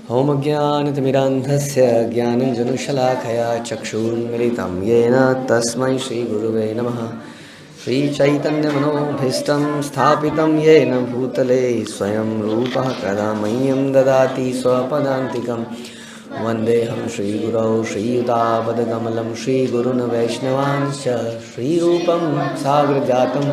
होमज्ञानतिमिरान्धस्य ज्ञानञ्जनशलाखया चक्षुन्मिलितं येन तस्मै श्रीगुरुवे नमः। श्रीचैतन्यमनोभीष्टं स्थापितं येन भूतले स्वयं रूपः कदा मह्यं ददाति स्वपदान्तिकं। वन्देऽहं श्रीगुरौ श्रीयुतापदकमलं श्रीगुरून् वैष्णवांश्च श्रीरूपं साग्रजातं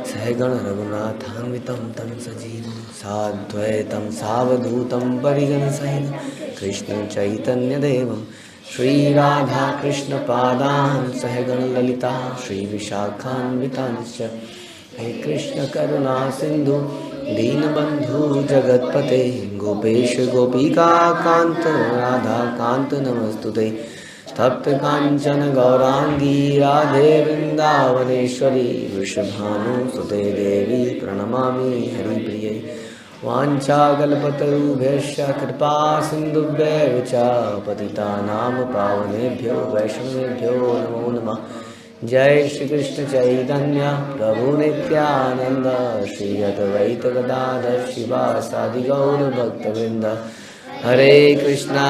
सहगण रघुनाथान्वितं तं सजीवं साद्वैतं सावधूतं परिजनसहितं कृष्ण चैतन्यदेवं श्रीराधाकृष्णपादान् सहगण ललिता श्रीविशाखान्वितांश्च। हे कृष्ण करुणा सिन्धु दीनबन्धु जगत्पते गोपेश गोपिका कान्त राधाकान्त नमस्तुते। तप्त कांचन गौरांगी राधे वृंदावनेश्वरी वृषभानुसुते देवी प्रणमामि हरिप्रिये। वाञ्छाकल्पतरुभ्यश्च कृपा सिन्धुभ्यः च पतितानां पावनेभ्यो वैष्णवेभ्यो नमो नमः। जय श्री कृष्ण चैतन्य प्रभु नित्यानंद श्री अद्वैत गदाधर शिवासादि गौर भक्तवृंद। हरे कृष्णा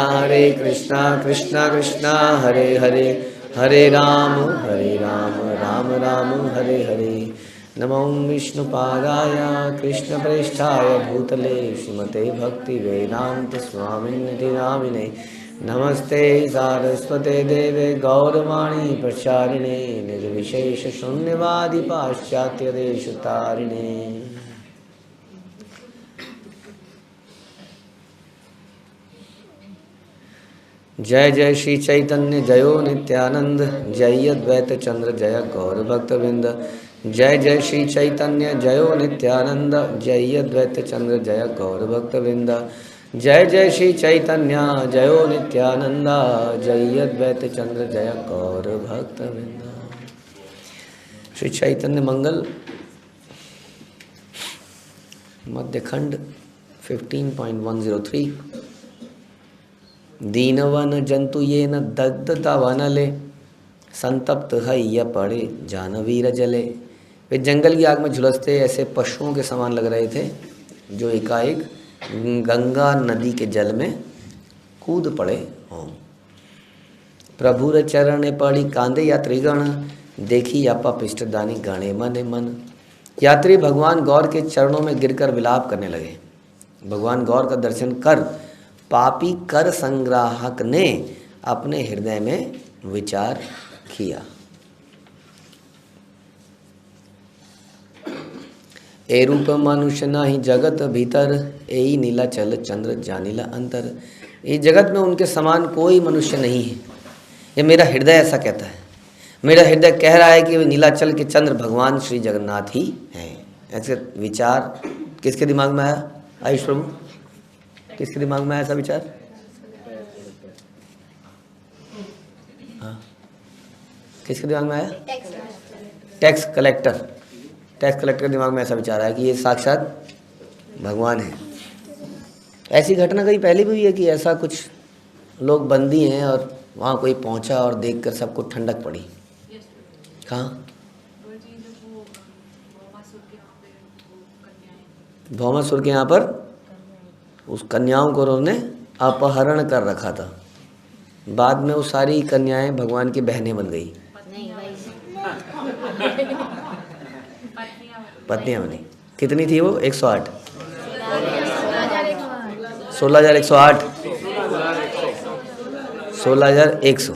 कृष्णा कृष्णा हरे हरे हरे राम राम राम हरे हरे। नमो विष्णुपादाय कृष्णप्रेष्ठाय भूतले श्रीमते भक्ति वेदांत स्वामिनिधि नामिने। नमस्ते सारस्वते देवे गौरवाणी प्रचारिणे निर्विशेष शून्यवादी पाश्चात्य देशतारिणे। जय जय श्री चैतन्य जयो नित्यानंद जय अद्वैत चंद्र जय गौर भक्तवृंद। जय जय श्री चैतन्य जयो नित्यानंद जय अद्वैत चंद्र जय गौर भक्तवृंद। जय जय श्री चैतन्य जयो नित्यानंद जय अद्वैत चंद्र जय गौर भक्तवृंद। श्री चैतन्य मंगल मध्यखंड 15.103। दीनवन जंतु ये न दग्धता वनले संतप्त है पड़े जानवीर जले। वे जंगल की आग में झुलसते ऐसे पशुओं के समान लग रहे थे जो एकाएक गंगा नदी के जल में कूद पड़े हों। प्रभुर चरण पड़ी कांदे यात्रीगण देखी आपा पिष्टदानी गणे मन मन। यात्री भगवान गौर के चरणों में गिरकर विलाप करने लगे। भगवान गौर का दर्शन कर पापी कर संग्राहक ने अपने हृदय में विचार किया। ए रूप मनुष्य नाही जगत भीतर एई नीला चल चंद्र जानिला अंतर। इस जगत में उनके समान कोई मनुष्य नहीं है, ये मेरा हृदय ऐसा कहता है। मेरा हृदय कह रहा है कि वे नीलाचल के चंद्र भगवान श्री जगन्नाथ ही हैं। ऐसे विचार किसके दिमाग में आया? आयुष प्रभु, किसके दिमाग में आया ऐसा विचार? हाँ, किसके दिमाग में आया? टैक्स कलेक्टर के दिमाग में ऐसा विचार आया कि ये साक्षात भगवान है। ऐसी घटना कहीं पहले भी हुई है कि ऐसा कुछ लोग बंदी हैं और वहाँ कोई पहुँचा और देखकर सबको ठंडक पड़ी। कहाँ? भौमासुर के यहाँ पर उस कन्याओं को उन्होंने अपहरण कर रखा था। बाद में वो सारी कन्याएं भगवान की बहनें बन गई, पत्नियां बनी। कितनी थी वो? 108, 16,108, 16,100।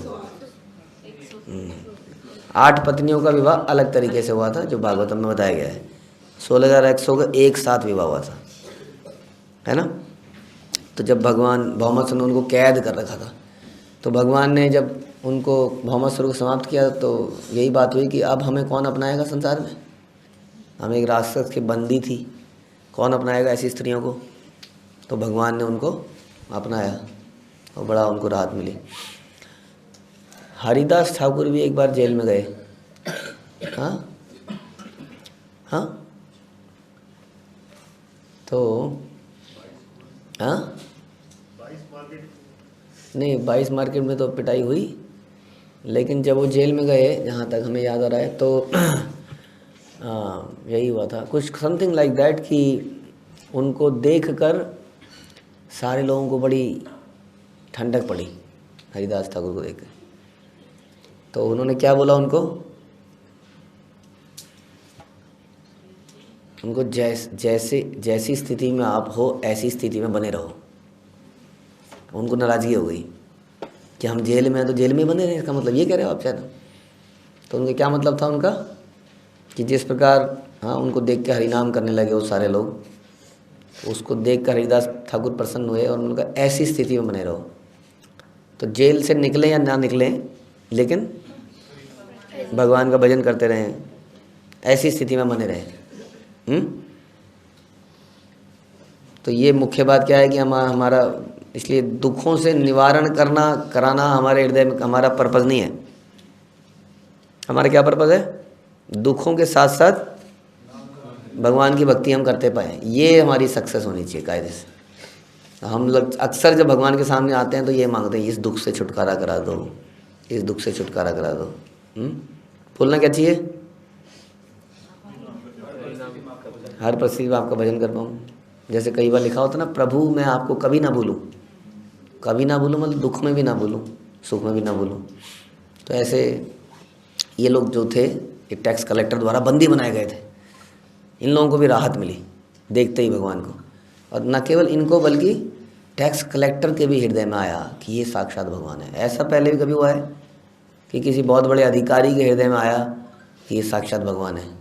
8 पत्नियों का विवाह अलग तरीके से हुआ था जो भागवतम में बताया गया है। 16,100 का एक साथ विवाह हुआ था, है ना। तो जब भगवान भौमासुर ने उनको कैद कर रखा था तो भगवान ने जब उनको भौमासुर को समाप्त किया तो यही बात हुई कि अब हमें कौन अपनाएगा संसार में। हम एक राक्षस की बंदी थी, कौन अपनाएगा ऐसी स्त्रियों को। तो भगवान ने उनको अपनाया और बड़ा उनको राहत मिली। हरिदास ठाकुर भी एक बार जेल में गए। हाँ हाँ, तो हाँ नहीं, 22 मार्केट में तो पिटाई हुई, लेकिन जब वो जेल में गए, जहाँ तक हमें याद आ रहा है, तो यही हुआ था कुछ समथिंग लाइक दैट कि उनको देखकर सारे लोगों को बड़ी ठंडक पड़ी हरिदास ठाकुर को देख। तो उन्होंने क्या बोला उनको जैसी स्थिति में आप हो ऐसी स्थिति में बने रहो। उनको नाराज़गी हो गई कि हम जेल में हैं तो जेल में ही बने रहे, इसका मतलब ये कह रहे हो आप शायद। तो उनका क्या मतलब था उनका कि जिस प्रकार हाँ उनको देख के हरिनाम करने लगे वो सारे लोग, तो उसको देख कर हरिदास ठाकुर प्रसन्न हुए और उनका ऐसी स्थिति में बने रहो। तो जेल से निकलें या ना निकलें लेकिन भगवान का भजन करते रहें, ऐसी स्थिति में बने रहें। तो ये मुख्य बात क्या है कि हमारा इसलिए दुखों से निवारण कराना हमारे हृदय में हमारा पर्पज़ नहीं है। हमारा क्या पर्पज़ है? दुखों के साथ साथ भगवान की भक्ति हम करते पाएँ, ये हमारी सक्सेस होनी चाहिए कायदे से। हम लोग अक्सर जब भगवान के सामने आते हैं तो ये मांगते हैं इस दुख से छुटकारा करा दो, इस दुख से छुटकारा करा दो। बोलना क्या चाहिए? हर परिस्थिति में आपका भजन कर पाऊँ। जैसे कई बार लिखा होता ना, प्रभु मैं आपको कभी ना भूलूँ। कभी ना भूलूँ मतलब दुख में भी ना भूलूँ, सुख में भी ना भूलूँ। तो ऐसे ये लोग जो थे ये टैक्स कलेक्टर द्वारा बंदी बनाए गए थे, इन लोगों को भी राहत मिली देखते ही भगवान को। और न केवल इनको बल्कि टैक्स कलेक्टर के भी हृदय में आया कि ये साक्षात भगवान है। ऐसा पहले भी कभी हुआ है कि किसी बहुत बड़े अधिकारी के हृदय में आया कि ये साक्षात भगवान है?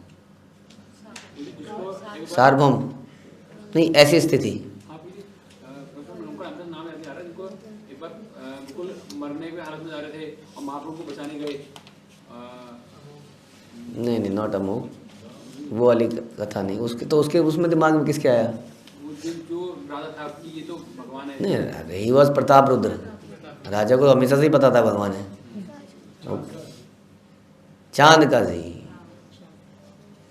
सार्वभौम नहीं, ऐसी स्थिति। मरने के हालत में जा रहे थे और महाप्रभु को बचाने गए। नहीं नॉट अ मूव, वो वाली कथा नहीं। उसके उसमें दिमाग में किसके आया? जो राजा था कि ये तो भगवान है। नहीं, ही वॉज प्रताप रुद्र। राजा को हमेशा से ही पता था भगवान है। चांद काजी,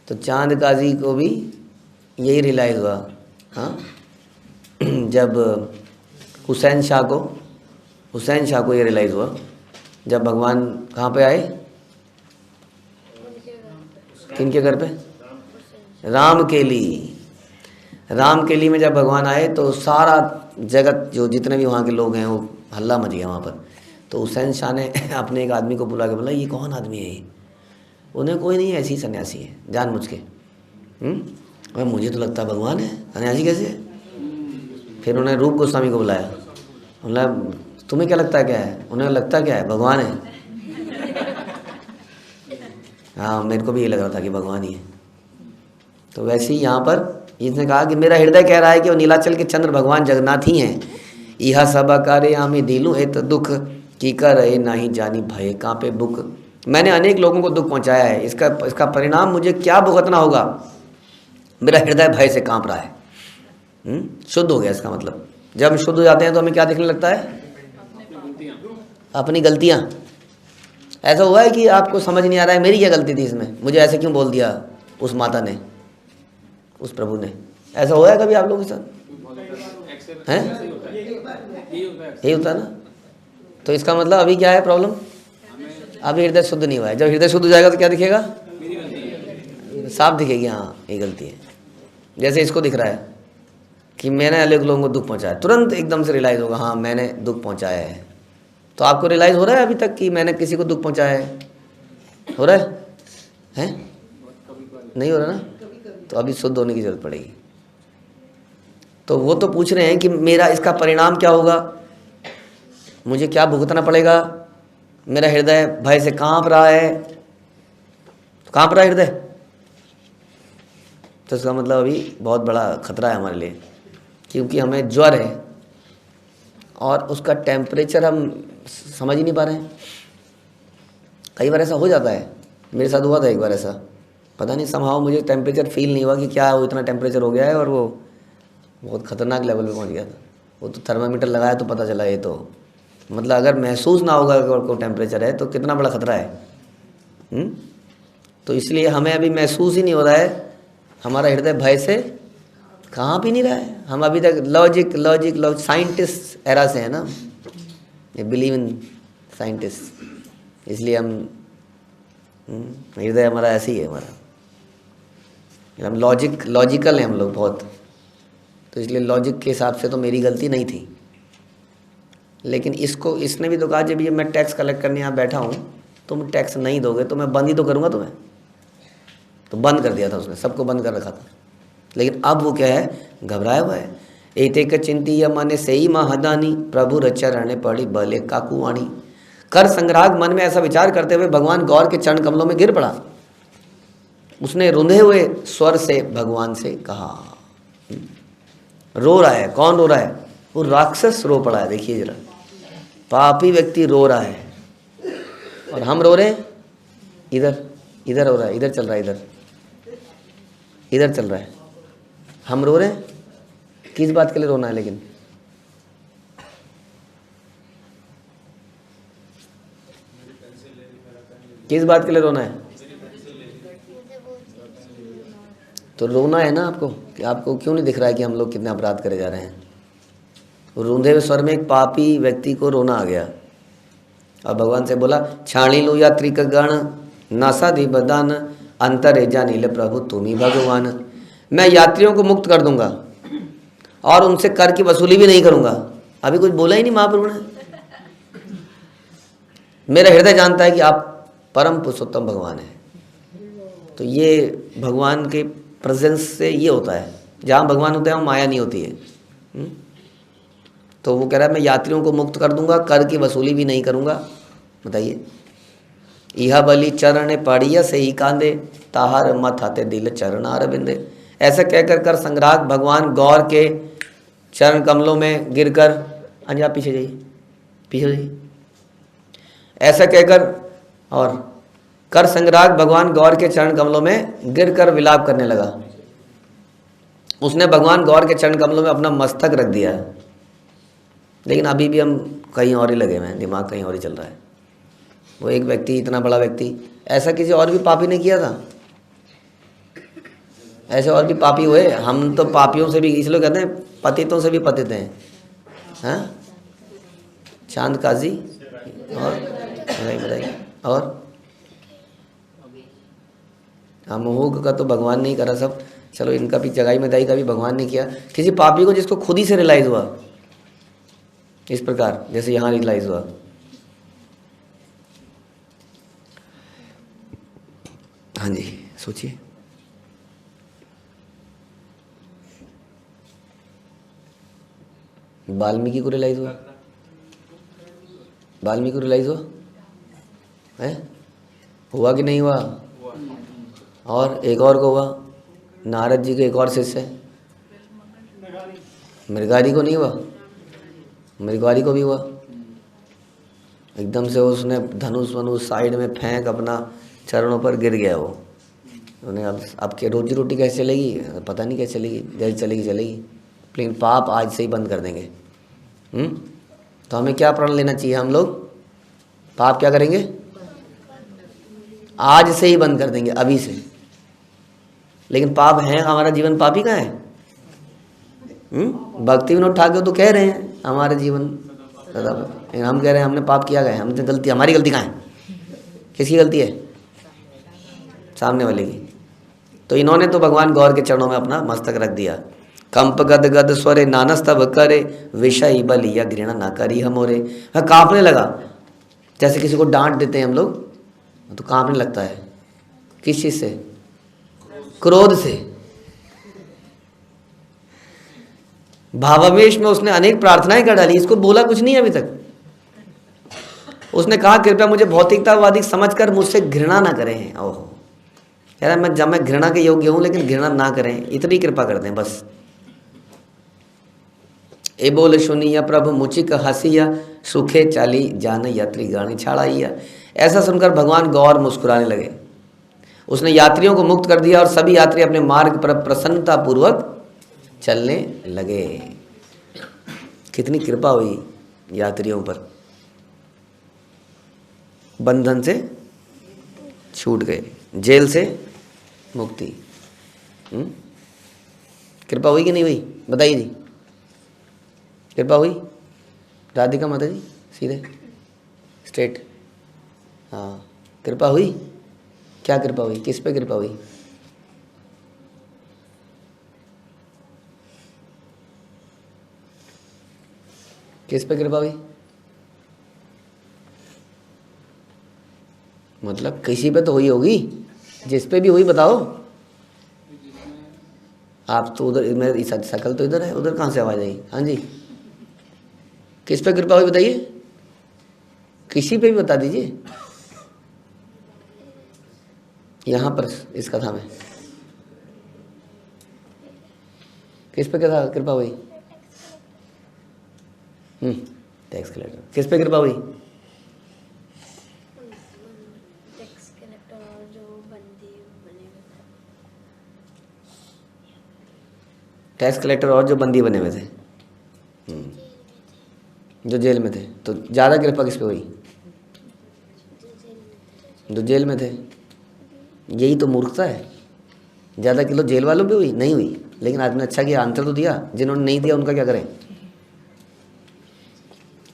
तो चांद काजी को भी यही रियलाइज़ हुआ हाँ जब हुसैन शाह को ये रियलाइज़ हुआ जब भगवान कहाँ पे आए, किनके घर पे? रामकेली में जब भगवान आए तो सारा जगत जो जितने भी वहाँ के लोग हैं वो हल्ला मच गया वहाँ पर। तो हुसैन शाह ने अपने एक आदमी को बुला के बोला ये कौन आदमी है ये? उन्हें कोई नहीं है, ऐसी सन्यासी है जानबूझ के। और मुझे तो लगता है भगवान है, सन्यासी कैसे है? फिर उन्होंने रूप गोस्वामी को बुलाया, बोला तुम्हें क्या लगता है क्या है? उन्हें लगता क्या है? भगवान है। हाँ मेरे को भी ये लग रहा था कि भगवान ही है। तो वैसे ही यहाँ पर इसने कहा कि मेरा हृदय कह रहा है कि वो नीलाचल के चंद्र भगवान जगन्नाथ ही हैं। यह सब कार्य आमी दिलू एत दुख की कर रहे नहीं जानी भय कहाँ पे बुक। मैंने अनेक लोगों को दुख पहुँचाया है, इसका परिणाम मुझे क्या भुगतना होगा? मेरा हृदय भय से काँप रहा है। शुद्ध हो गया इसका मतलब। जब हम शुद्ध हो जाते हैं तो हमें क्या दिखने लगता है? अपनी गलतियाँ। ऐसा हुआ है कि आपको समझ नहीं आ रहा है मेरी क्या गलती थी इसमें, मुझे ऐसे क्यों बोल दिया उस माता ने, उस प्रभु ने? ऐसा हुआ है कभी आप लोगों के साथ? हैं? यही होता है ना। तो इसका मतलब अभी क्या है प्रॉब्लम? अभी हृदय शुद्ध नहीं हुआ है। जब हृदय शुद्ध हो जाएगा तो क्या दिखेगा? साफ दिखेगी हाँ ये गलती है। जैसे इसको दिख रहा है कि मैंने अलग लोगों को दुख पहुंचाया, तुरंत एकदम से रियलाइज़ होगा हाँ मैंने दुख पहुंचाया है। तो आपको रियलाइज़ हो रहा है अभी तक कि मैंने किसी को दुख पहुंचाया है? हो रहा है? नहीं हो रहा ना? तो अभी शुद्ध होने की जरूरत पड़ेगी। तो वो तो पूछ रहे हैं कि मेरा इसका परिणाम क्या होगा, मुझे क्या भुगतना पड़ेगा? मेरा हृदय भय से काँप रहा है, काँप रहा है हृदय, तो इसका मतलब अभी बहुत बड़ा खतरा है हमारे लिए, क्योंकि हमें ज्वर है और उसका टेम्परेचर हम समझ ही नहीं पा रहे हैं। कई बार ऐसा हो जाता है, मेरे साथ हुआ था एक बार ऐसा, पता नहीं समहाउ मुझे टेम्परेचर फील नहीं हुआ कि क्या वो इतना टेम्परेचर हो गया है, और वो बहुत ख़तरनाक लेवल पे पहुंच गया था। वो तो थर्मामीटर लगाया तो पता चला ये तो मतलब अगर महसूस ना होगा अगर कोई टेम्परेचर है तो कितना बड़ा खतरा है। तो इसलिए हमें अभी महसूस ही नहीं हो रहा है, हमारा हृदय भय से कहाँ भी नहीं रहा है। हम अभी तक लॉजिक साइंटिस्ट एरा से है ना, ये बिलीव इन साइंटिस्ट, इसलिए हम हृदय हमारा ऐसे ही है, हमारा हम लॉजिकल है हम लोग बहुत। तो इसलिए लॉजिक के हिसाब से तो मेरी गलती नहीं थी। लेकिन इसने भी तो कहा जब ये मैं टैक्स कलेक्ट करने यहाँ बैठा हूँ, तुम टैक्स नहीं दोगे तो मैं बंद ही तो करूँगा तुम्हें। तो बंद कर दिया था उसने, सबको बंद कर रखा था। लेकिन अब वो क्या है, घबराया हुआ है। एतेक चिंती या माने सही महदानी प्रभु रचरण पड़ी बले काकुवाणी। कर संग्राग मन में ऐसा विचार करते हुए भगवान गौर के चरण कमलों में गिर पड़ा। उसने रुंधे हुए स्वर से भगवान से कहा, रो रहा है। कौन रो रहा है? वो राक्षस रो पड़ा है। देखिए जरा, पापी व्यक्ति रो रहा है और हम रो रहे हैं। इधर हो रहा है, इधर चल रहा है, इधर चल रहा है। हम रो रहे हैं। किस बात के लिए रोना है? लेकिन किस बात के लिए रोना है? तो रोना है ना आपको, कि आपको क्यों नहीं दिख रहा है कि हम लोग कितने अपराध करे जा रहे हैं? रूंधे हुए स्वर में एक पापी व्यक्ति को रोना आ गया और भगवान से बोला, छाणी लो यात्रिक गण नासा दी बदान अंतर जानील प्रभु तुम ही भगवान। मैं यात्रियों को मुक्त कर दूंगा और उनसे कर की वसूली भी नहीं करूंगा। अभी कुछ बोला ही नहीं महाप्रभु ने। मेरा हृदय जानता है कि आप परम पुरुषोत्तम भगवान हैं। तो ये भगवान के प्रेजेंस से ये होता है, जहाँ भगवान होते हैं वहाँ माया नहीं होती है। तो वो कह रहा है मैं यात्रियों को मुक्त कर दूंगा, कर की वसूली भी नहीं करूंगा। बताइए, इहा बलि चरण पड़िया से ही कांदे ताहार मत आते दिल चरण अरविंदे। ऐसा कहकर कर संग्राहक भगवान गौर के चरण कमलों में गिरकर, आप पीछे जाइए, पीछे जाइए। ऐसा कहकर और कर संग्राहक भगवान गौर के चरण कमलों में गिरकर विलाप करने लगा। उसने भगवान गौर के चरण कमलों में अपना मस्तक रख दिया है। लेकिन अभी भी हम कहीं और ही लगे हुए हैं, दिमाग कहीं और ही चल रहा है। वो एक व्यक्ति, इतना बड़ा व्यक्ति, ऐसा किसी और भी पापी ने किया था? ऐसे और भी पापी हुए। हम तो पापियों से भी, इसलिए कहते हैं पतितों से भी पतित हैं। हाँ, चांद काजी और बताइए। और मोह का तो भगवान नहीं करा सब, चलो इनका भी जगाई में दाई का भी भगवान ने किया। किसी पापी को जिसको खुद ही से रियलाइज हुआ, इस प्रकार जैसे यहाँ रियलाइज हुआ। हाँ जी, सोचिए। वाल्मीकि को रियलाइज हुआ, वाल्मीकि को रियलाइज हुआ है, हुआ कि नहीं हुआ? और एक और को हुआ, नारद जी के एक और शिष्य है, मृगारी को नहीं हुआ? मृगारी को भी हुआ। एकदम से उसने धनुष वनुष साइड में फेंक, अपना चरणों पर गिर गया वो। उन्हें अब के रोजी रोटी कैसे चलेगी? पता नहीं कैसे चलेगी, जैसे चलेगी चलेगी। लेकिन पाप आज से ही बंद कर देंगे। तो हमें क्या प्रण लेना चाहिए? हम लोग पाप क्या करेंगे? आज से ही बंद कर देंगे, अभी से। लेकिन पाप है, हमारा जीवन पापी का है। भक्ति विनोद ठाकुर तो कह रहे हैं हमारे जीवन सदा, लेकिन हम कह रहे हैं हमने पाप किया गया। हमने गलती, हमारी गलती कहाँ है? किसकी गलती है? सामने वाले की। तो इन्होंने तो भगवान गौर के चरणों में अपना मस्तक रख दिया। कंप गद गद स्वरे नानस्तव करे विषय बलिया घृणा ना करी हमोरे। वह कांपने लगा, जैसे किसी को डांट देते हैं हम लोग तो कांपने लगता है। किस चीज से? क्रोध से। भावावेश में उसने अनेक प्रार्थनाएं कर डाली। इसको बोला कुछ नहीं अभी तक। उसने कहा कृपया मुझे भौतिकतावादी समझकर मुझसे घृणा ना करें। ओहो यार, मैं घृणा के योग्य हूं, लेकिन घृणा ना करें, इतनी कृपा कर दें बस। ए बोल सुनिया प्रभु मुचिक हंसिया सुखे चाली जान यात्री गानी छाड़ाइया। ऐसा सुनकर भगवान गौर मुस्कुराने लगे। उसने यात्रियों को मुक्त कर दिया और सभी यात्री अपने मार्ग पर प्रसन्नता पूर्वक चलने लगे। कितनी कृपा हुई यात्रियों पर, बंधन से छूट गए, जेल से मुक्ति। कृपा हुई कि नहीं हुई? बताइए जी, कृपा हुई? राधिका माता जी सीधे स्ट्रेट। हाँ, कृपा हुई। क्या कृपा हुई? किस पे कृपा हुई? किस पे कृपा हुई? मतलब किसी पे तो हुई होगी, जिस पे भी हुई बताओ। आप तो उधर, मेरी शकल तो इधर है, उधर कहाँ से आवाज आई? हाँ जी, किस पे कृपा हुई बताइए, किसी पे भी बता दीजिए। यहाँ पर इस कथा में किस पे कृपा हुई? Tax collector. किस पे कृपा हुई? टैक्स कलेक्टर और जो बंदी बने हुए थे। टैक्स कलेक्टर और जो बंदी बने हुए थे, जो जेल में थे। तो ज़्यादा कृपा किस पे हुई? जो जेल में थे। यही तो मूर्खता है। ज़्यादा किलो जेल वालों पे हुई? नहीं हुई। लेकिन आदमी अच्छा किया, आंसर तो दिया। जिन्होंने नहीं दिया उनका क्या करें?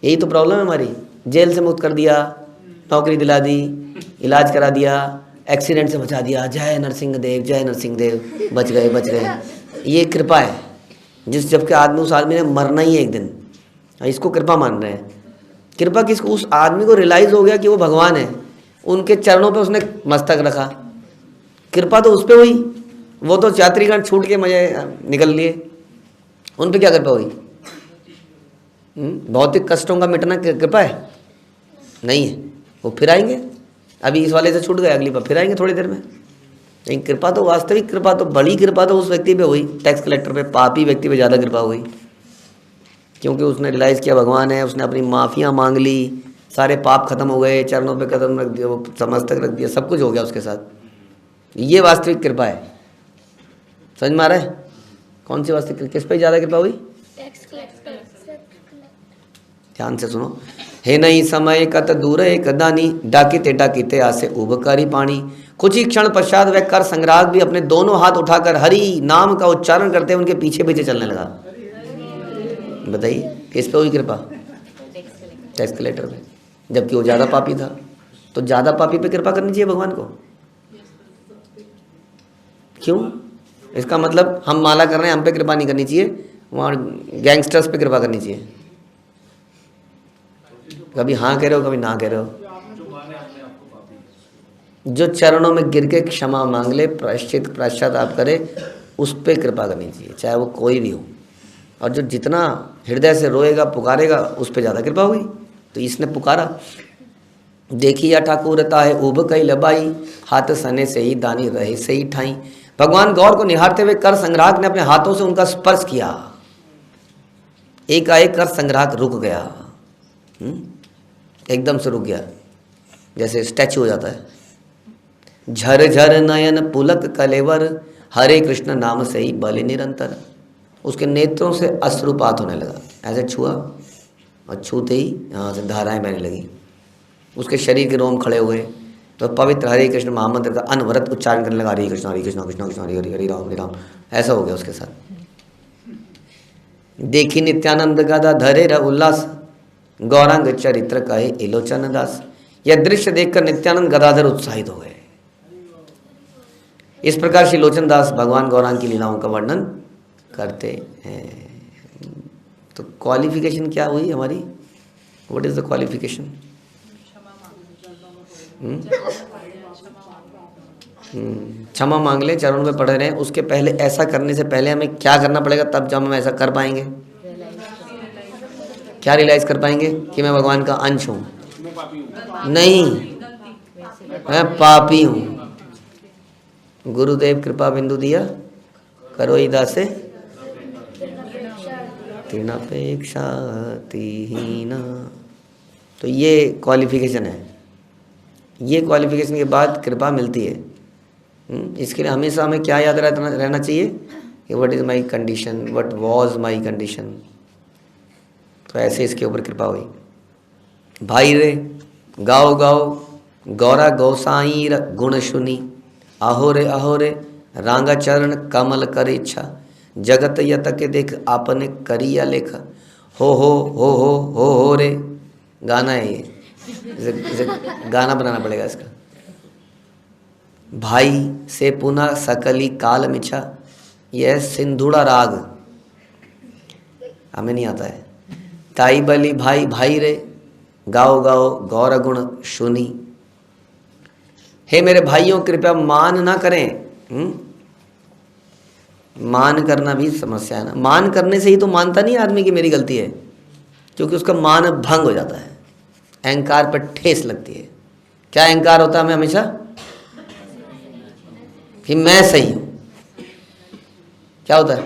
यही तो प्रॉब्लम है हमारी। जेल से मुक्त कर दिया, नौकरी दिला दी, इलाज करा दिया, एक्सीडेंट से बचा दिया, जय नरसिंह देव, जय नरसिंह देव, बच गए बच गए। ये कृपा है, जिस जबकि आदमी, उस आदमी ने मरना ही है एक दिन, इसको कृपा मान रहे हैं। कृपा किसको? उस आदमी को रियलाइज हो गया कि वो भगवान है, उनके चरणों पे उसने मस्तक रखा। कृपा तो उस पे हुई। वो तो यात्रीगण छूट के मजे निकल लिए, उन पे क्या कृपा हुई? भौतिक कष्टों का मिटना कृपा है? नहीं है। वो फिर आएंगे, अभी इस वाले से छूट गए, अगली बार फिर आएंगे थोड़ी देर में। लेकिन कृपा तो, वास्तविक कृपा तो, बड़ी कृपा तो उस व्यक्ति पे हुई, टैक्स कलेक्टर पे, पापी व्यक्ति पे ज़्यादा कृपा हुई। क्योंकि उसने रियलाइज़ किया भगवान है, उसने अपनी माफ़ियाँ मांग ली, सारे पाप खत्म हो गए, चरणों पे कदम रख दिया, वो समस्तक रख दिया, सब कुछ हो गया उसके साथ। ये वास्तविक कृपा है। समझ में आ रहा है? कौन सी वास्तविक, किस पे ज़्यादा कृपा हुई? Tax collector. ध्यान से सुनो। हे नहीं समय कत दूर एक दानी, डाकिते डाकिते आसे उबकारी पानी। कुछ ही क्षण पश्चात वह कर संग्राहक भी अपने दोनों हाथ उठाकर हरि नाम का उच्चारण करते उनके पीछे पीछे चलने लगा। बताइए किस पे हुई कृपा? टैक्स कलेक्टर पे, जबकि वो ज़्यादा पापी था। तो ज़्यादा पापी पे कृपा करनी चाहिए भगवान को। क्यों? इसका मतलब हम माला कर रहे हैं, हम पे कृपा नहीं करनी चाहिए, वहाँ गैंगस्टर्स पे कृपा करनी चाहिए। कभी हाँ कह रहे हो, कभी ना कह रहे हो। जो चरणों में गिर के क्षमा मांग ले, पश्चाताप करे, उस पर कृपा करनी चाहिए, चाहे वो कोई भी हो। और जो जितना हृदय से रोएगा, पुकारेगा, उस पर ज़्यादा कृपा हुई। तो इसने पुकारा, देखी या ठाकुरता है उब कई लबाई, हाथ सने से ही दानी रहे से ही ठाई। भगवान गौर को निहारते हुए कर संग्राहक ने अपने हाथों से उनका स्पर्श किया। एकाएक कर संग्राहक रुक गया, एकदम से रुक गया, जैसे स्टैचू हो जाता है। झर झर नयन पुलक कलेवर, हरे कृष्ण नाम से ही बलि निरंतर। उसके नेत्रों से अश्रुपात होने लगा। ऐसे छुआ और छूते ही यहाँ से धाराएं बहने लगी। उसके शरीर के रोम खड़े हुए तो पवित्र हरे कृष्ण महामंत्र का अनवरत उच्चारण करने लगा। हरे कृष्ण कृष्ण कृष्ण हरे हरे, हरे राम। ऐसा हो गया उसके साथ। देखी नित्यानंद गदा धरे र उल्लास, गौरांग चरित्र कहे इलोचन दास। यह दृश्य देखकर नित्यानंद गदाधर उत्साहित हो गए। इस प्रकार श्री लोचन दास भगवान गौरांग की लीलाओं का वर्णन करते हैं। तो क्वालिफिकेशन क्या हुई हमारी? What is the qualification? क्षमा मांग ले, चरणों में पड़े रहें। उसके पहले, ऐसा करने से पहले हमें क्या करना पड़ेगा, तब जब हम ऐसा कर पाएंगे? क्या रियलाइज कर पाएंगे? कि मैं भगवान का अंश हूँ, नहीं मैं पापी हूँ। गुरुदेव कृपा बिंदु दिया, करो इदा से तृणापेक्षा तिहीना। तो ये क्वालिफिकेशन है। ये क्वालिफिकेशन के बाद कृपा मिलती है। इसके लिए हमेशा हमें क्या याद रहना चाहिए कि what is my condition, what was my condition. तो ऐसे इसके ऊपर कृपा हुई। भाई रे गाओ गाओ गौरा गौसाई गुण सुनी, आहो रे रांगा चरण कमल कर इच्छा। जगत यत के देख आपने करिया लेखा। हो रे। गाना है ये, इसे गाना बनाना पड़ेगा इसका। भाई से पुनः सकली काल मिछा, यह सिंधुड़ा राग हमें नहीं आता है। ताई बलि भाई भाई रे, गाओ गाओ गौर गुण सुनी। हे मेरे भाइयों कृपया मान ना करें। मान करना भी समस्या है ना, मान करने से ही तो मानता नहीं आदमी कि मेरी गलती है, क्योंकि उसका मान भंग हो जाता है, अहंकार पर ठेस लगती है। क्या अहंकार होता है हमें हमेशा कि मैं सही हूं। क्या होता है,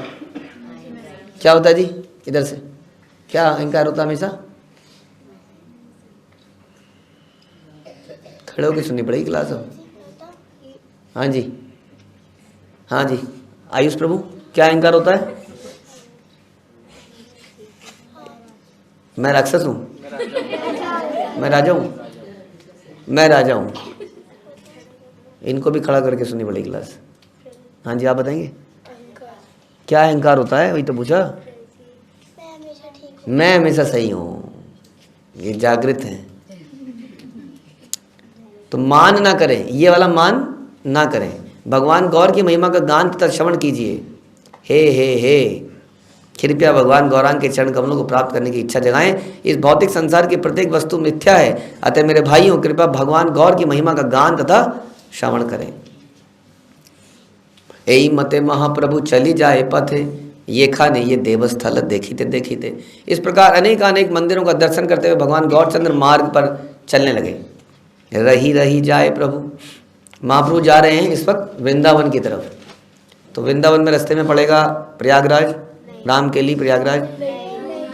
क्या होता है जी, इधर से क्या अहंकार होता है हमेशा? खड़े होकर सुननी पड़ेगी क्लास अब। हाँ जी, हाँ जी, आयुष प्रभु, क्या अहंकार होता है? मैं राक्षस हूं, मैं राजा हूं, मैं राजा हूं। इनको भी खड़ा करके सुननी पड़ेगी क्लास। हाँ जी, आप बताएंगे क्या अहंकार होता है? वही तो पूछा, मैं हमेशा सही हूं, ये जागृत है। तो मान ना करें, ये वाला मान ना करें। भगवान गौर की महिमा का गान तथा श्रवण कीजिए। हे कृपया भगवान गौरांग के चरण कमलों को प्राप्त करने की इच्छा जगाएं। इस भौतिक संसार की प्रत्येक वस्तु मिथ्या है, अतः मेरे भाइयों कृपया भगवान गौर की महिमा का गान तथा श्रवण करें। एई मते महाप्रभु चली जाए पथे, ये खाने ये देवस्थल देखीते देखीते। इस प्रकार अनेक अनेक मंदिरों का दर्शन करते हुए भगवान गौरचंद्र मार्ग पर चलने लगे। रही रही जाए प्रभु, महाप्रभु जा रहे हैं इस वक्त वृंदावन की तरफ। तो वृंदावन में रास्ते में पड़ेगा प्रयागराज, राम के लिए प्रयागराज।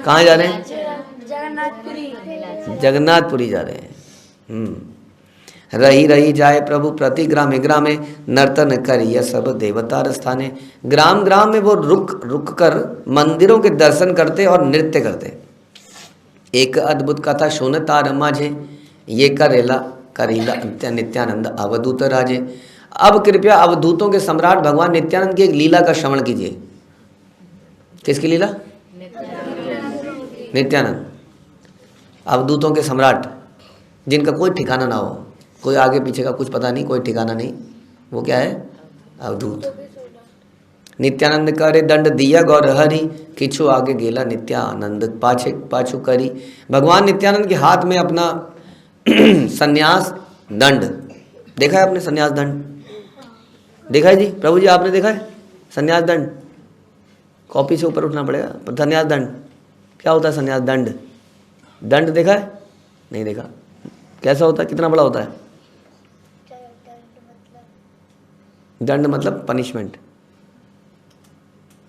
कहाँ जा रहे हैं? जगन्नाथपुरी जा रहे हैं। रही रही जाए प्रभु प्रति ग्रामे ग्रामे, नर्तन करिय सब देवतार स्थाने। ग्राम ग्राम में वो रुक कर मंदिरों के दर्शन करते और नृत्य करते। एक अद्भुत कथा सुनता माझे, ये करेला करीला नित्यानंद अवधूत राजे। अब कृपया अवधूतों के सम्राट भगवान नित्यानंद की एक लीला का श्रवण कीजिए। किसकी लीला? नित्यानंद, अवधूतों के सम्राट, जिनका कोई ठिकाना ना हो, कोई आगे पीछे का कुछ पता नहीं, कोई ठिकाना नहीं। वो क्या है? अवधूत। नित्यानंद करे दंड दिया गौर हरि, किछु आगे गेला नित्यानंद पाछे पाछू करी। भगवान नित्यानंद के हाथ में अपना संन्यास दंड देखा है आपने? संन्यास दंड देखा है जी? प्रभु जी आपने देखा है संन्यास दंड? कॉपी से ऊपर उठना पड़ेगा। संन्यास दंड क्या होता है? संन्यास दंड, दंड देखा है? नहीं देखा। कैसा होता है? कितना बड़ा होता है? दंड मतलब पनिशमेंट।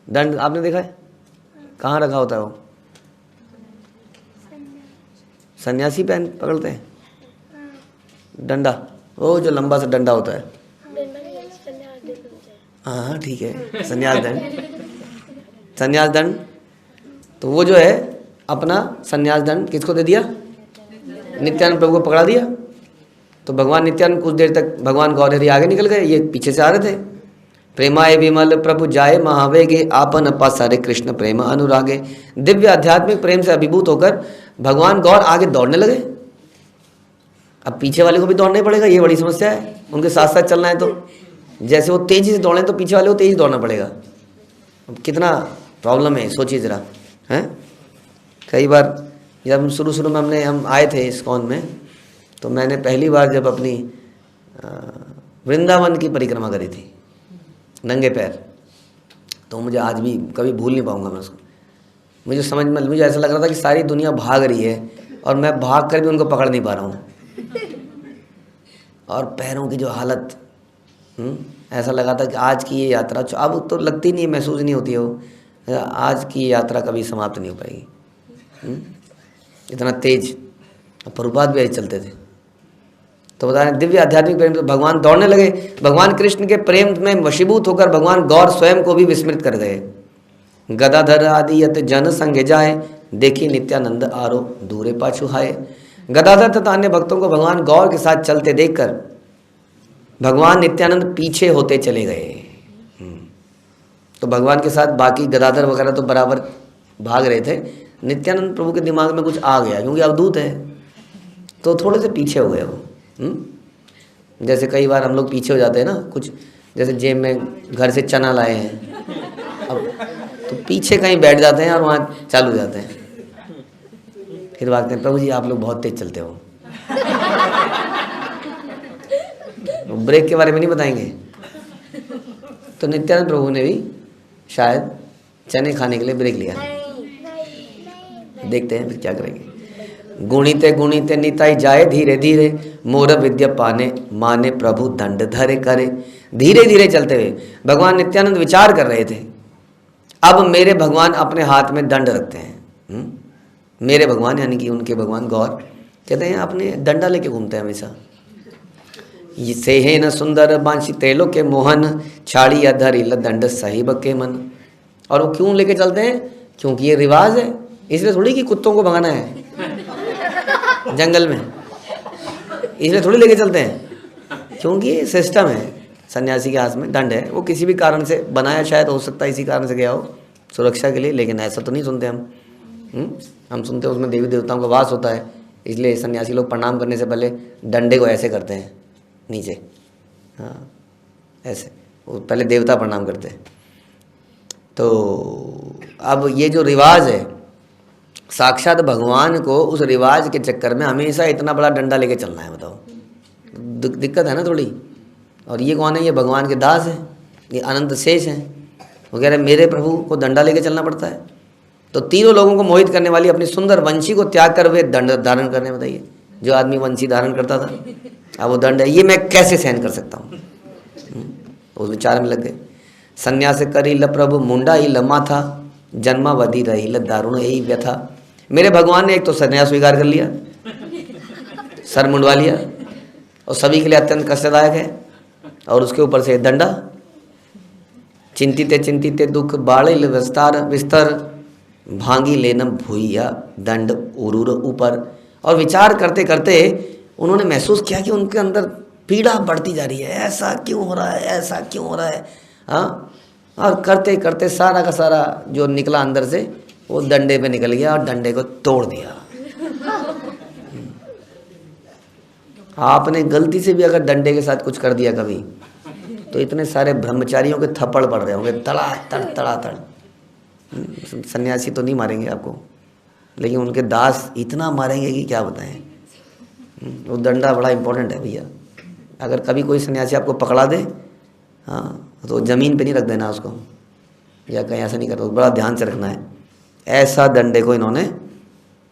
दंड आपने देखा है? कहाँ रखा होता है वो? सन्यासी पेन पकड़ते हैं डंडा, वो जो लंबा सा डंडा होता है। हाँ ठीक है, संन्यास दंड। संन्यास दंड तो वो जो है अपना संन्यास दंड किसको दे दिया? नित्यानंद प्रभु को पकड़ा दिया। तो भगवान नित्यानंद कुछ देर तक भगवान गौरहरि आगे निकल गए, ये पीछे से आ रहे थे। प्रेमाय विमल प्रभु जाए महावेगे, आपन पसारे कृष्ण प्रेम अनुरागे। दिव्य आध्यात्मिक प्रेम से अभिभूत होकर भगवान गौर आगे दौड़ने लगे। अब पीछे वाले को भी दौड़ना ही पड़ेगा, ये बड़ी समस्या है। उनके साथ साथ चलना है, तो जैसे वो तेजी से दौड़े तो पीछे वाले को तेजी दौड़ना पड़ेगा। अब कितना प्रॉब्लम है, सोचिए ज़रा। हैं कई बार जब शुरू में हम आए थे इस्कॉन में, तो मैंने पहली बार जब अपनी वृंदावन की परिक्रमा करी थी नंगे पैर, तो मुझे आज भी कभी भूल नहीं पाऊंगा मैं उसको। मुझे ऐसा लग रहा था कि सारी दुनिया भाग रही है और मैं भाग कर भी उनको पकड़ नहीं पा रहा हूँ। और पैरों की जो हालत, ऐसा लगा था कि आज की ये यात्रा, अब तो लगती नहीं है, महसूस नहीं होती है वो, आज की यात्रा कभी समाप्त नहीं हो पाएगी। इतना तेज। प्रभुपाद भी ऐसे चलते थे। तो बता रहे दिव्य आध्यात्मिक प्रेम से भगवान दौड़ने लगे। भगवान कृष्ण के प्रेम में वशीभूत होकर भगवान गौर स्वयं को भी विस्मृत कर गए। गदाधर आदि यत जन संग जाए, देखी नित्यानंद आरो दूरे पाछू हाय। गदाधर तथा अन्य भक्तों को भगवान गौर के साथ चलते देखकर भगवान नित्यानंद पीछे होते चले गए। तो भगवान के साथ बाकी गदाधर वगैरह तो बराबर भाग रहे थे। नित्यानंद प्रभु के दिमाग में कुछ आ गया, क्योंकि अवधूत है, तो थोड़े से पीछे हो गए वो। जैसे कई बार हम लोग पीछे हो जाते हैं ना, कुछ जैसे जेब में घर से चना लाए हैं, अब तो पीछे कहीं बैठ जाते हैं और वहाँ चालू जाते हैं। फिर भागते हैं, प्रभु जी आप लोग बहुत तेज चलते हो। ब्रेक के बारे में नहीं बताएंगे। तो नित्यानंद प्रभु ने भी शायद चने खाने के लिए ब्रेक लिया। देखते हैं फिर क्या करेंगे। गुणिते गुणिते निताई जाए धीरे धीरे, मोर विद्या पाने माने प्रभु दंड धरे करे। धीरे धीरे चलते हुए भगवान नित्यानंद विचार कर रहे थे, अब मेरे भगवान अपने हाथ में दंड रखते हैं। मेरे भगवान यानी कि उनके भगवान गौर कहते हैं अपने डंडा लेके घूमते हैं हमेशा। से है न सुंदर बांसी तेलो के मोहन, छाड़ी अधर इल दंड साहिब के मन। और वो क्यों लेके चलते हैं? क्योंकि ये रिवाज है, इसलिए थोड़ी कि कुत्तों को भगाना है जंगल में, इसलिए थोड़ी लेके चलते हैं, क्योंकि ये सिस्टम है। सन्यासी के हाथ में दंड है, वो किसी भी कारण से बनाया, शायद हो सकता है इसी कारण से गया हो, सुरक्षा के लिए। लेकिन ऐसा तो नहीं सुनते हम सुनते हैं उसमें देवी देवताओं का वास होता है, इसलिए सन्यासी लोग प्रणाम करने से पहले डंडे को ऐसे करते हैं नीचे, हाँ ऐसे, वो पहले देवता प्रणाम करते हैं। तो अब ये जो रिवाज है, साक्षात भगवान को उस रिवाज के चक्कर में हमेशा इतना बड़ा डंडा लेके चलना है, बताओ, दिक्कत है ना थोड़ी। और ये कौन है? ये भगवान के दास हैं, ये अनंत शेष हैं। वो कह रहे मेरे प्रभु को डंडा लेके चलना पड़ता है। तो तीनों लोगों को मोहित करने वाली अपनी सुंदर वंशी को त्याग कर वे दंड धारण करने, बताइए, जो आदमी वंशी धारण करता था अब वो दंड है, ये मैं कैसे सहन कर सकता हूँ? उस विचार में लग गए। संन्यास करी ल प्रभु मुंडा ही लम्मा था, जन्मावधि रही ल दारुण यही व्यथा। मेरे भगवान ने एक तो संन्यास स्वीकार कर लिया, सर मुंडवा लिया, और सभी के लिए अत्यंत कष्टदायक है, और उसके ऊपर से दंडा। चिंतिते चिंतिते दुख बाड़े विस्तार विस्तर, भांगी लेनम भूइया दंड उरूर ऊपर। और विचार करते करते उन्होंने महसूस किया कि उनके अंदर पीड़ा बढ़ती जा रही है, ऐसा क्यों हो रहा है, ऐसा क्यों हो रहा है, हाँ। और करते करते सारा का सारा जो निकला अंदर से वो डंडे पे निकल गया, और डंडे को तोड़ दिया। आपने गलती से भी अगर डंडे के साथ कुछ कर दिया कभी, तो इतने सारे ब्रह्मचारियों के थप्पड़ पड़ रहे होंगे, तड़ा तड़। सन्यासी तो नहीं मारेंगे आपको, लेकिन उनके दास इतना मारेंगे कि क्या बताएं। वो डंडा बड़ा इंपॉर्टेंट है भैया। अगर कभी कोई सन्यासी आपको पकड़ा दे, हाँ, तो ज़मीन पे नहीं रख देना उसको, या कहीं ऐसा नहीं करना, बड़ा ध्यान से रखना है। ऐसा डंडे को इन्होंने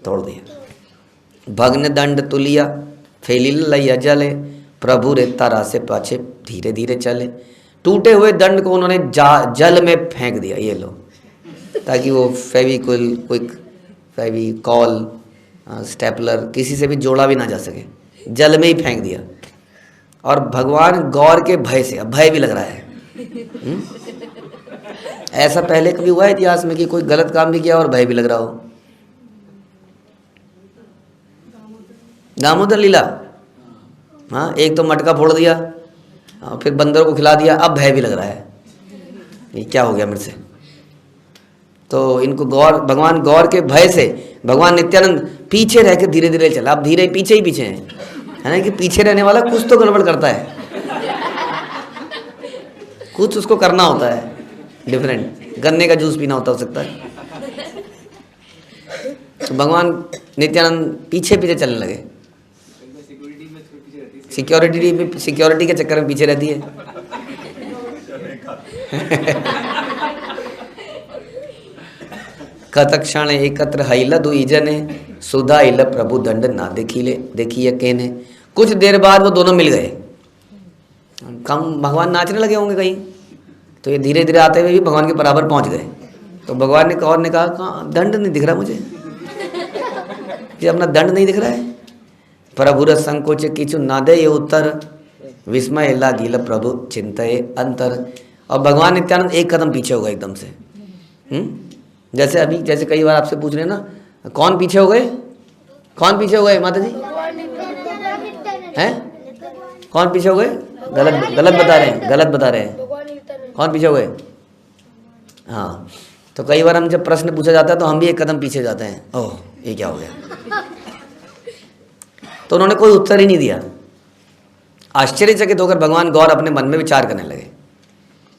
तोड़ दिया। भग्न दंड तुलिया फैली लैया जले, प्रभु रे तारा से पाछे धीरे धीरे चले। टूटे हुए दंड को उन्होंने जल में फेंक दिया, ये लो, ताकि वो फेविक्विक, क्विक, फेविकॉल, स्टेपलर किसी से भी जोड़ा भी ना जा सके, जल में ही फेंक दिया। और भगवान गौर के भय से, अब भय भी लग रहा है। ऐसा पहले कभी हुआ है इतिहास में कि कोई गलत काम भी किया और भय भी लग रहा हो? दामोदर लीला, हाँ, एक तो मटका फोड़ दिया, फिर बंदर को खिला दिया, अब भय भी लग रहा है, ये क्या हो गया मेरे से। तो इनको भगवान गौर के भय से भगवान नित्यानंद पीछे रह के धीरे धीरे चला। अब धीरे पीछे ही पीछे हैं, है ना, कि पीछे रहने वाला कुछ तो गड़बड़ करता है, कुछ उसको करना होता है डिफरेंट, गन्ने का जूस पीना होता हो सकता है। तो भगवान नित्यानंद पीछे पीछे चलने लगे। सिक्योरिटी के चक्कर में पीछे रहती है। कतक क्षण एकत्र हईल दुई जने, सुधा इल प्रभु दंड ना देखिए केने। कुछ देर बाद वो दोनों मिल गए। कम भगवान नाचने लगे होंगे कहीं, तो ये धीरे धीरे आते हुए भी भगवान के बराबर पहुंच गए। तो भगवान ने कहा दंड नहीं दिख रहा मुझे, कि अपना दंड नहीं दिख रहा है। प्रभु रस संकोच किचु ना दे ये उत्तर, विस्मय लागिल प्रभु चिंतये अंतर। और भगवान नित्यानंद एक कदम पीछे हो गए एकदम से। जैसे कई बार आपसे पूछ रहे हैं ना, कौन पीछे हो गए, कौन पीछे हो गए माता जी, हैं कौन पीछे हो गए? गलत बता रहे हैं, कौन पीछे हो गए? हाँ, तो कई बार हम जब प्रश्न पूछा जाता है तो हम भी एक कदम पीछे जाते हैं, ओह ये क्या हो गया। तो उन्होंने कोई उत्तर ही नहीं दिया। आश्चर्यचकित होकर भगवान गौर अपने मन में विचार करने लगे।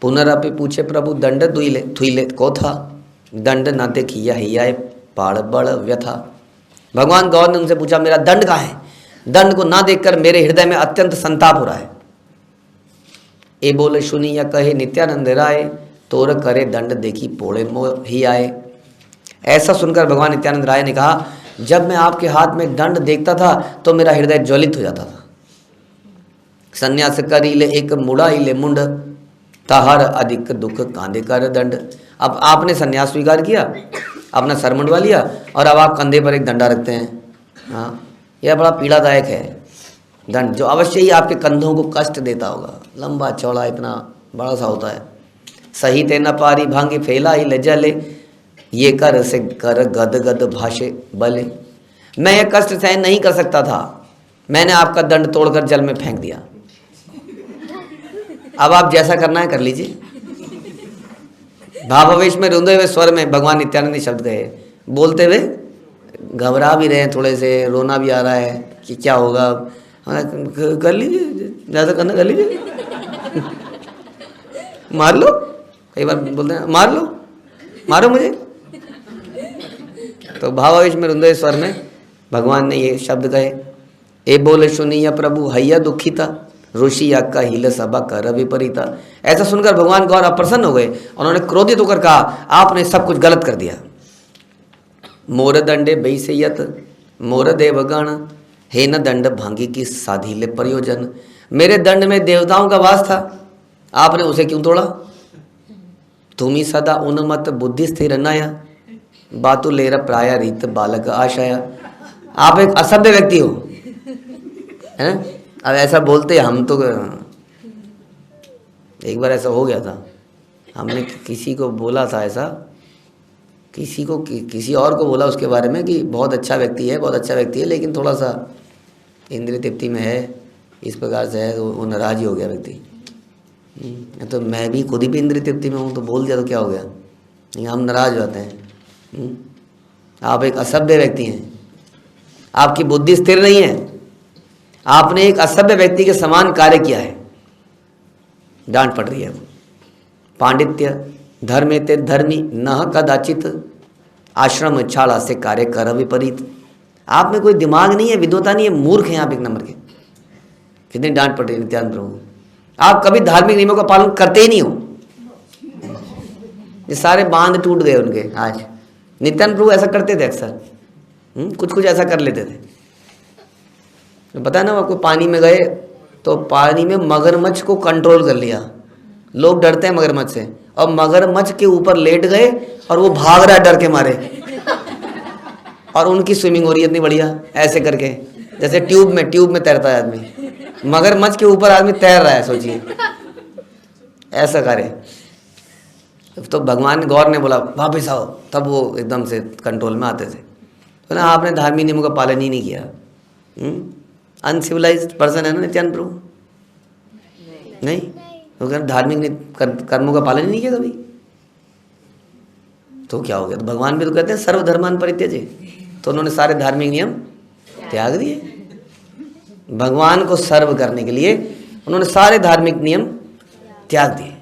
पुनरअपि पूछे प्रभु दंड थुईले को था, दंड न देखिया हिया पाड़ बड़ व्यथा। भगवान गौर ने उनसे पूछा मेरा दंड कहाँ है? दंड को ना देखकर मेरे हृदय में अत्यंत संताप हो रहा है। ए बोले सुनी या कहे नित्यानंद राय, तोर करे दंड देखी पोड़े मोह ही आए। ऐसा सुनकर भगवान नित्यानंद राय ने कहा, जब मैं आपके हाथ में दंड देखता था तो मेरा हृदय ज्वलित हो जाता था। संन्यास करीले एक मुड़ाइले मुंड, तहर अधिक दुख कांधे कर दंड। अब आपने संन्यास स्वीकार किया, अपना सर मुंडवा लिया और अब आप कंधे पर एक डंडा रखते हैं। हाँ, यह बड़ा पीड़ादायक है दंड, जो अवश्य ही आपके कंधों को कष्ट देता होगा। लंबा चौड़ा इतना बड़ा सा होता है। सही ते न पारी भांगे फैला ही ले जले, ये कर से कर गद गद भाषे बले। मैं यह कष्ट सहन नहीं कर सकता था, मैंने आपका दंड तोड़कर जल में फेंक दिया। अब आप जैसा करना है कर लीजिए। भावावेश में रुंधे हुए स्वर में भगवान नित्यानंद शब्द कहे, बोलते हुए घबरा भी रहे हैं, थोड़े से रोना भी आ रहा है कि क्या होगा। कर लीजिए, ज़्यादा करना कर लीजिए। मार लो, कई बार बोलते हैं मार लो, मारो मुझे। तो भावावेश में रुंधे स्वर में भगवान ने ये शब्द कहे, ए बोले सुनिया प्रभु हैया दुखिता, ऋषि याग का हील सभा कर विपरीता। ऐसा सुनकर भगवान गौर अप्रसन्न हो गए। उन्होंने क्रोधित होकर कहा, आपने सब कुछ गलत कर दिया। मोर दंडे बैसयत मोर देवगण, हे न दंड भांगी की साधीले प्रयोजन। मेरे दंड में देवताओं का वास था, आपने उसे क्यों तोड़ा? तुम्ही सदा उन्मत्त बुद्धि स्थिर नया, बातु लेर प्राय रीत बालक आशया। आप एक असभ्य व्यक्ति हो, है? अब ऐसा बोलते हम तो, एक बार ऐसा हो गया था, हमने किसी को बोला था ऐसा, किसी को किसी और को बोला उसके बारे में कि बहुत अच्छा व्यक्ति है, बहुत अच्छा व्यक्ति है, लेकिन थोड़ा सा इंद्रिय तृप्ति में है, इस प्रकार से है, तो वो नाराज ही हो गया व्यक्ति। तो मैं भी खुद ही भी इंद्रिय तृप्ति में हूँ, तो बोल दिया तो क्या हो गया? हम नाराज होते हैं। आप एक असभ्य व्यक्ति हैं, आपकी बुद्धि स्थिर नहीं है, आपने एक असभ्य व्यक्ति के समान कार्य किया है। डांट पड़ रही है। पांडित्य धर्मेते धर्मी न कदाचित, आश्रम छाड़ा से कार्य कर विपरीत। आप में कोई दिमाग नहीं है, विद्वता नहीं है, मूर्ख हैं आप एक नंबर के। कितनी डांट पड़ रही है नित्यानंद प्रभु। आप कभी धार्मिक नियमों का पालन करते ही नहीं हो। ये सारे बांध टूट गए उनके आज। नित्यानंद प्रभु ऐसा करते थे अक्सर, कुछ कुछ ऐसा कर लेते थे। पता है ना, आपको पानी में गए तो पानी में मगरमच्छ को कंट्रोल कर लिया। लोग डरते हैं मगरमच्छ से, और मगरमच्छ के ऊपर लेट गए और वो भाग रहा है डर के मारे, और उनकी स्विमिंग हो रही है इतनी बढ़िया, ऐसे करके जैसे ट्यूब में तैरता है आदमी। मगरमच्छ के ऊपर आदमी तैर रहा है, सोचिए ऐसा करे। तो भगवान गौर ने बोला वापस आओ, तब वो एकदम से कंट्रोल में आते थे। तो ना, आपने धार्मिक नियमों का पालन ही नहीं किया। अनसिविलाइज्ड पर्सन है ना नित्यानंद प्रभु? नहीं, तो धार्मिक कर्मों का पालन ही नहीं किया कभी, तो क्या हो गया? तो भगवान भी तो कहते हैं सर्वधर्मान परित्यजे, तो उन्होंने सारे धार्मिक नियम त्याग दिए। भगवान को सर्व करने के लिए उन्होंने सारे धार्मिक नियम त्याग दिए।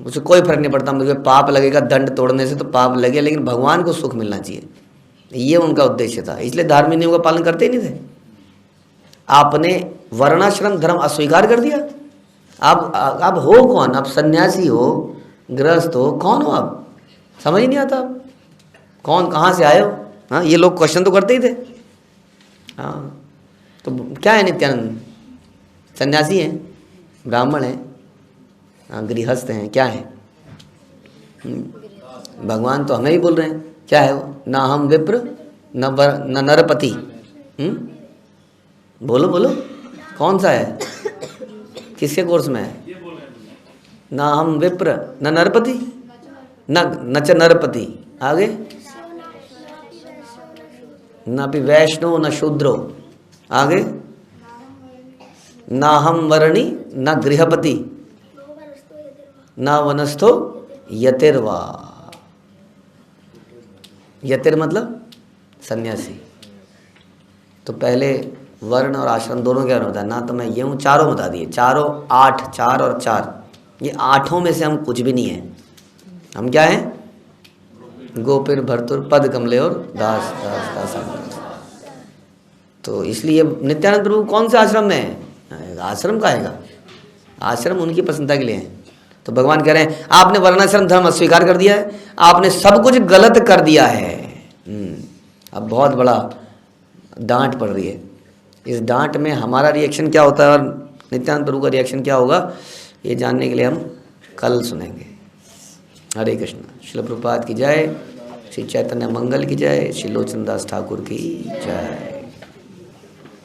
उसे कोई फर्क नहीं पड़ता, मुझे पाप लगेगा दंड तोड़ने से तो पाप लगे, लेकिन भगवान को सुख मिलना चाहिए, ये उनका उद्देश्य था। इसलिए धार्मिक नियमों का पालन करते ही नहीं थे। आपने वर्णाश्रम धर्म अस्वीकार कर दिया। आप हो कौन? आप सन्यासी हो, गृहस्थ हो, कौन हो आप? समझ ही नहीं आता आप कौन, कहाँ से आए हो? हाँ, ये लोग क्वेश्चन तो करते ही थे। हाँ, तो क्या है नित्यानंद? सन्यासी हैं, ब्राह्मण हैं, गृहस्थ हैं, क्या है? भगवान तो हमें ही बोल रहे हैं, क्या है वो? ना हम विप्र न नरपति। बोलो बोलो, कौन सा है? किसके कोर्स में है? ना हम विप्र न नरपति, न च नरपति, आगे न भी वैष्णव न शूद्रो, आगे ना हम वर्णी न गृहपति न वनस्थो यतिर्वा। यतिर मतलब सन्यासी। तो पहले वर्ण और आश्रम दोनों क्या होता है ना, तो मैं ये हूँ, चारों बता दिए, चारों 8, 4 और 4, ये 8 में से हम कुछ भी नहीं है। हम क्या हैं? गोपिर भर्तुर पद कमले और दास दास दास। तो इसलिए नित्यानंद प्रभु कौन से आश्रम में है? आश्रम का है, आश्रम उनकी प्रसन्नता के लिए है। तो भगवान कह रहे हैं आपने वर्णाश्रम धर्म अस्वीकार कर दिया है, आपने सब कुछ गलत कर दिया है। अब बहुत बड़ा डांट पड़ रही है। इस डांट में हमारा रिएक्शन क्या होता है और नित्यानंद प्रभु का रिएक्शन क्या होगा, ये जानने के लिए हम कल सुनेंगे। हरे कृष्ण। श्रील प्रभुपाद की जय, श्री चैतन्य मंगल की जय, श्री लोचन दास ठाकुर की जय।